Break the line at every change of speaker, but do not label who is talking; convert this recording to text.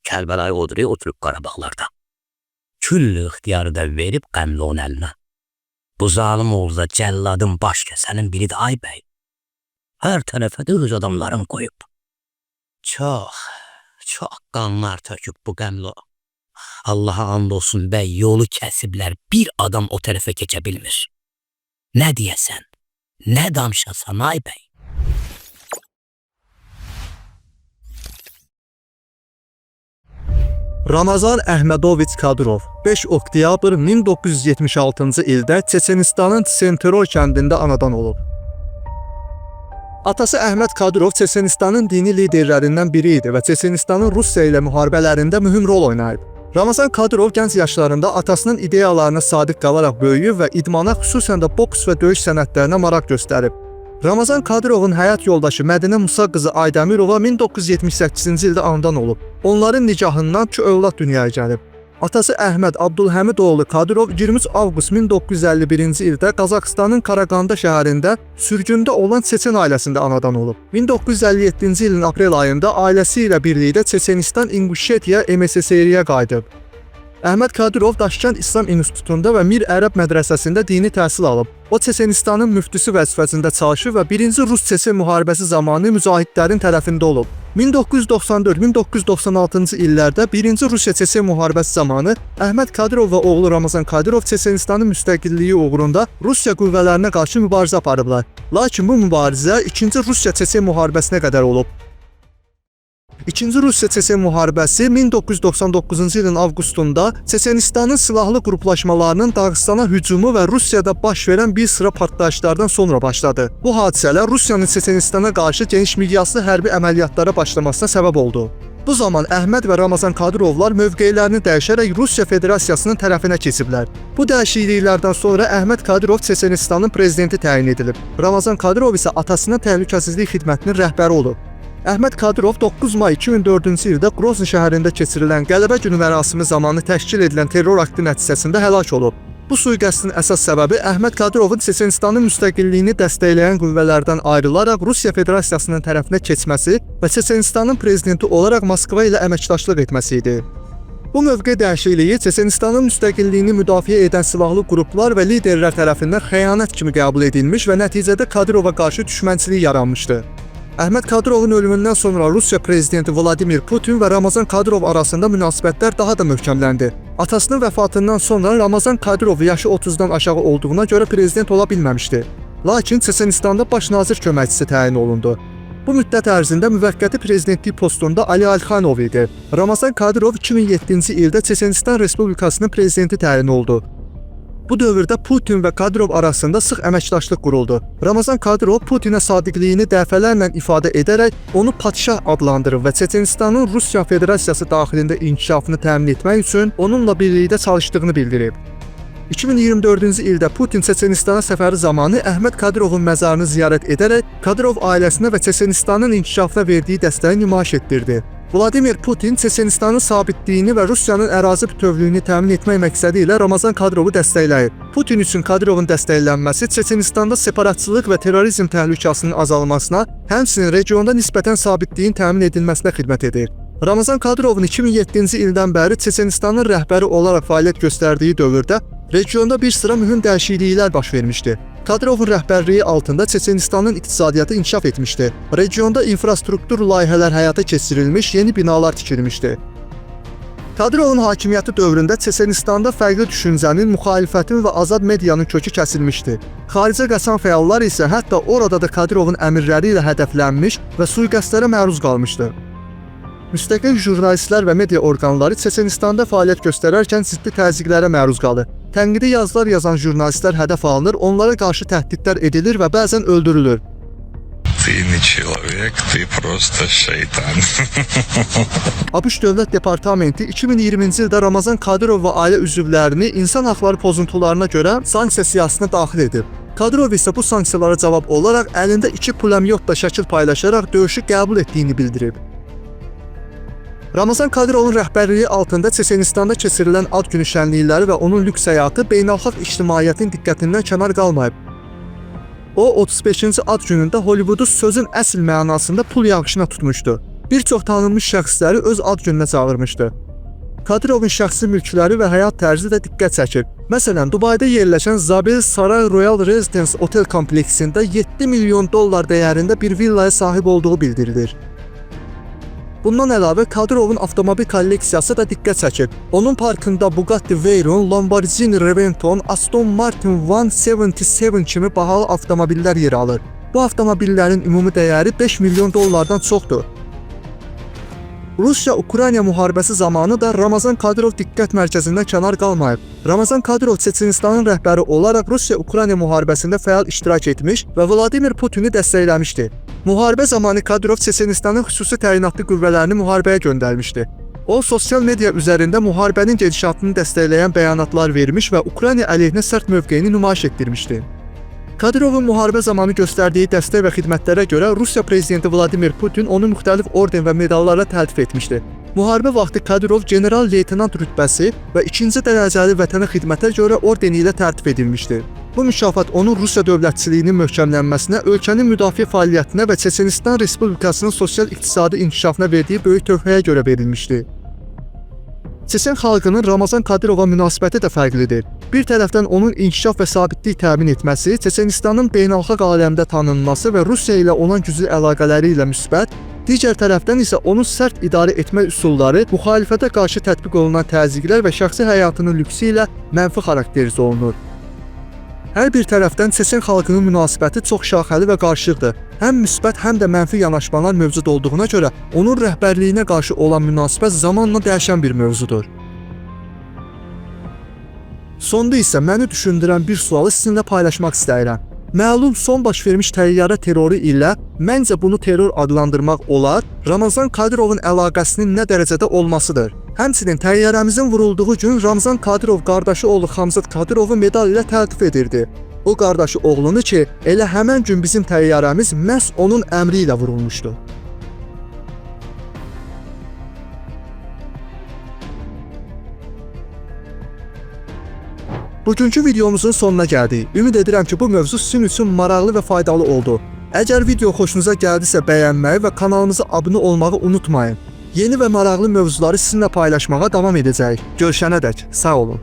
Kərbəlayı Odriyə oturub Qarabağlarda. Küllü ixtiyarı da verib qəmli onun əlinə. Bu zalim oğuzda cəlladın baş kəsənin biri də ay bəy. Hər tərəfə də öz adamların qoyub. Çox qanlar töküb bu qəmli. Allaha and olsun bəy, yolu kəsiblər, bir adam o tərəfə keçə bilmir. Nə deyəsən, nə danışasan ay bəy?
Ramazan Əhmədoviç Kadyrov 5 oktyabr 1976-cı ildə Çeçenistanın Tsenterol kəndində anadan olub. Atası Əhməd Kadyrov Çeçenistanın dini liderlərindən biri idi və Çeçenistanın Rusiya ilə müharibələrində mühüm rol oynayıb. Ramazan Kadyrov gənc yaşlarında atasının ideyalarına sadiq qalaraq böyüyüb və idmana, xüsusən də boks və döyüş sənətlərinə maraq göstərib. Ramazan Kadyrovun həyat yoldaşı Mədinə Musa qızı Aydamirova 1978-ci ildə anadan olub. Onların nikahından 2 övlad dünyaya gəlib. Atası Əhməd Abdulhəmidoğlu Kadyrov 23 avqust 1951-ci ildə Qazaxıstanın Qaraqanda şəhərində sürgündə olan Çeçen ailəsində anadan olub. 1957-ci ilin aprel ayında ailəsi ilə birlikdə Çeçenistan İnguşetiya MSSR-yə qayıdıb. Əhməd Kadyrov Daşkənd İslam İnstitutunda və Mir Ərəb mədrəsəsində dini təhsil alıb. O Çeçenistanın müftüsü vəzifəsində çalışıb və 1-ci Rus-Çeçen müharibəsi zamanı mücahidlərin tərəfində olub. 1994-1996-cı illərdə 1-ci Rusiya-Çeçen müharibəsi zamanı Əhməd Kadyrov və oğlu Ramazan Kadyrov Çeçenistanın müstəqilliyi uğrunda Rusiya qüvvələrinə qarşı mübarizə aparıblar. Lakin bu mübarizə 2-ci Rusiya-Çeçen müharibəsinə qədər olub. 2-ci Rusiya-Çeçen müharibəsi 1999-cu ilin avqustunda Çeçenistanın silahlı qruplaşmalarının Dağıstana hücumu və Rusiyada baş verən bir sıra partlayışlardan sonra başladı. Bu hadisələr Rusiyanın Çeçenistana qarşı geniş miqyaslı hərbi əməliyyatlara başlamasına səbəb oldu. Bu zaman Əhməd və Ramazan Kadyrovlar mövqeylərini dəyişərək Rusiya Federasiyasının tərəfinə keçiblər. Bu dəyişikliklərdən sonra Əhməd Kadyrov Çeçenistanın prezidenti təyin edilib. Ramazan Kadyrov isə atasının təhlükəsizlik xidmətinin rəhbəri olub. Əhməd Kadyrov 9 may 2004-cü ildə Grozny şəhərində keçirilən Qələbə günü mərasimi zamanı təşkil edilən terror aktı nəticəsində həlak olub. Bu sui-qəsdin əsas səbəbi Əhməd Kadyrovun Çeçenistanın müstəqilliyini dəstəkləyən qüvvələrdən ayrılaraq Rusiya Federasiyasının tərəfinə keçməsi və Çeçenistanın prezidenti olaraq Moskva ilə əməkdaşlıq etməsi idi. Bu mövqe dəyişikliyi Çeçenistanın müstəqilliyini müdafiə edən silahlı qruplar və liderlər tərəfindən xəyanət kimi qəbul edilmiş və nəticədə Kadyrova qarşı düşmənçilik yaranmışdı. Əhməd Kadyrovun ölümündən sonra Rusiya prezidenti Vladimir Putin və Ramazan Kadyrov arasında münasibətlər daha da möhkəmləndi. Atasının vəfatından sonra Ramazan Kadyrov yaşı 30-dan aşağı olduğuna görə prezident ola bilməmişdi. Lakin Çeçenistanda baş nazir köməkçisi təyin olundu. Bu müddət ərzində müvəqqəti prezidentlik postunda Ali Alxanov idi. Ramazan Kadyrov 2007-ci ildə Çeçenistan Respublikasının prezidenti təyin oldu. Bu dövrdə Putin və Kadyrov arasında sıx əməkdaşlıq quruldu. Ramazan Kadyrov Putinə sadiqliyini dəfələrlə ifadə edərək onu padşah adlandırıb və Çeçenistanın Rusiya Federasiyası daxilində inkişafını təmin etmək üçün onunla birlikdə çalışdığını bildirib. 2024-cü ildə Putin Çeçenistana səfəri zamanı Əhməd Kadyrovun məzarını ziyarət edərək Kadyrov ailəsinə və Çeçenistanın inkişafına verdiyi dəstəyi nümayiş etdirdi. Vladimir Putin Çeçenistanın sabitliyini və Rusiyanın ərazi bütövlüyünü təmin etmək məqsədi ilə Ramazan Kadrovu dəstəkləyib. Putin üçün Kadrovun dəstəklənməsi Çeçenistanda separatçılıq və terrorizm təhlükəsinin azalmasına, həmçinin regionda nisbətən sabitliyin təmin edilməsinə xidmət edir. Ramazan Kadrovun 2007-ci ildən bəri Çeçenistanın rəhbəri olaraq fəaliyyət göstərdiyi dövrdə regionda bir sıra mühüm dəyişikliklər baş vermişdi. Kadrovun rəhbərliyi altında Çeçenistanın iqtisadiyyatı inkişaf etmişdi. Regionda infrastruktur layihələr həyata keçirilmiş, yeni binalar tikilmişdi. Kadrovun hakimiyyəti dövründə Çeçenistanda fərqli düşüncənin, müxalifətin və azad medianın kökü kəsilmişdi. Xaricə qaçan fəallar isə hətta orada da Kadrovun əmrləri ilə hədəflənmiş və sui-qəsdlərə məruz qalmışdı. Müstəqil jurnalistlər və media orqanları Çeçenistanda fəaliyyət göstərərkən ciddi təzyiqlərə məruz qalır. Tənqidi yazılar yazan jurnalistlər hədəf alınır, onlara qarşı təhdidlər edilir və bəzən öldürülür. ABŞ Dövlət Departamenti 2020-ci ildə Ramazan Kadyrov və ailə üzvlərini insan haqları pozuntularına görə sanksiya siyahısına daxil edib. Kadyrov isə bu sanksiyalara cavab olaraq əlində 2 pulemyotla şəkil paylaşaraq döyüşü qəbul etdiyini bildirib. Ramazan Kadyrovun rəhbərliyi altında Çeçenistanda keçirilən ad günü şənlikləri və onun lüks həyatı beynəlxalq ictimaiyyətin diqqətindən kənar qalmayıb. O, 35-ci ad günündə Hollivoodu sözün əsl mənasında pul yağışına tutmuşdu. Bir çox tanınmış şəxsləri öz ad gününə çağırmışdı. Kadirovun şəxsi mülkləri və həyat tərzi də diqqət çəkir. Məsələn, Dubayda yerləşən Zabel Saray Royal Residence otel kompleksində 7 milyon dollar dəyərində bir villaya sahib olduğu bildirilir. Bundan əlavə Kadirovun avtomobil kolleksiyası da diqqət çəkir. Onun parkında Bugatti Veyron, Lamborghini Reventon, Aston Martin 177 kimi bahalı avtomobillər yer alır. Bu avtomobillərin ümumi dəyəri 5 milyon dollardan çoxdur. Rusiya-Ukrayna müharibəsi zamanı da Ramazan Kadyrov diqqət mərkəzindən kənar qalmayıb. Ramazan Kadyrov Çeçenistanın rəhbəri olaraq Rusiya-Ukrayna müharibəsində fəal iştirak etmiş və Vladimir Putini dəstəkləmişdi. Müharibə zamanı Kadyrov Çeçenistanın xüsusi təyinatlı qüvvələrini müharibəyə göndərmişdi. O, sosial media üzərində müharibənin gedişatını dəstəkləyən bəyanatlar vermiş və Ukrayna əleyhinə sərt mövqeyini nümayiş etdirmişdi. Kadirovun müharibə zamanı göstərdiyi dəstək və xidmətlərə görə Rusiya prezidenti Vladimir Putin onu müxtəlif orden və medallarla təltif etmişdi. Müharibə vaxtı Kadyrov general-leytenant rütbəsi və 2-ci dərəcəli vətənə xidmətə görə ordeni ilə təltif edilmişdi. Bu mükafat onun Rusiya dövlətçiliyinin möhkəmlənməsinə, ölkənin müdafiə fəaliyyətinə və Çeçenistan Respublikasının sosial-iqtisadi inkişafına verdiyi böyük töhfəyə görə verilmişdi. Çeçen xalqının Ramazan Kadyrova münasibəti də fərqlidir. Bir tərəfdən onun inkişaf və sabitlik təmin etməsi, Çeçenistanın beynəlxalq aləmdə tanınması və Rusiya ilə olan güclü əlaqələri ilə müsbət, digər tərəfdən isə onun sərt idarə etmə üsulları, müxalifətə qarşı tətbiq olunan təzyiqlər və şəxsi həyatının lüksü ilə mənfi xarakterizə olunur. Hər bir tərəfdən Çeçen xalqının münasibəti çox şaxəli və qarışıqdır. Həm müsbət, həm də mənfi yanaşmalar mövcud olduğuna görə onun rəhbərliyinə qarşı olan münasibət zamanla dəyişən bir mövzudur. Sonda isə məni düşündürən bir sualı sizinlə paylaşmaq istəyirəm. Məlum son baş vermiş təyyarə terroru ilə məncə bunu terror adlandırmaq olar, Ramazan Kadyrovun əlaqəsinin nə dərəcədə olmasıdır. Həmçinin təyyarəmizin vurulduğu gün Ramazan Kadyrov qardaşı oğlu Xamzat Kadyrovu medal ilə təltif edirdi. O qardaşı oğlunu ki, elə həmən gün bizim təyyarəmiz məhz onun əmri ilə vurulmuşdu. Bugünkü videomuzun sonuna gəldik. Ümid edirəm ki, bu mövzu sizin üçün maraqlı və faydalı oldu. Əgər video xoşunuza gəldisə bəyənməyi və kanalımıza abunə olmağı unutmayın. Yeni və maraqlı mövzuları sizinlə paylaşmağa davam edəcəyik. Görüşənədək sağ olun.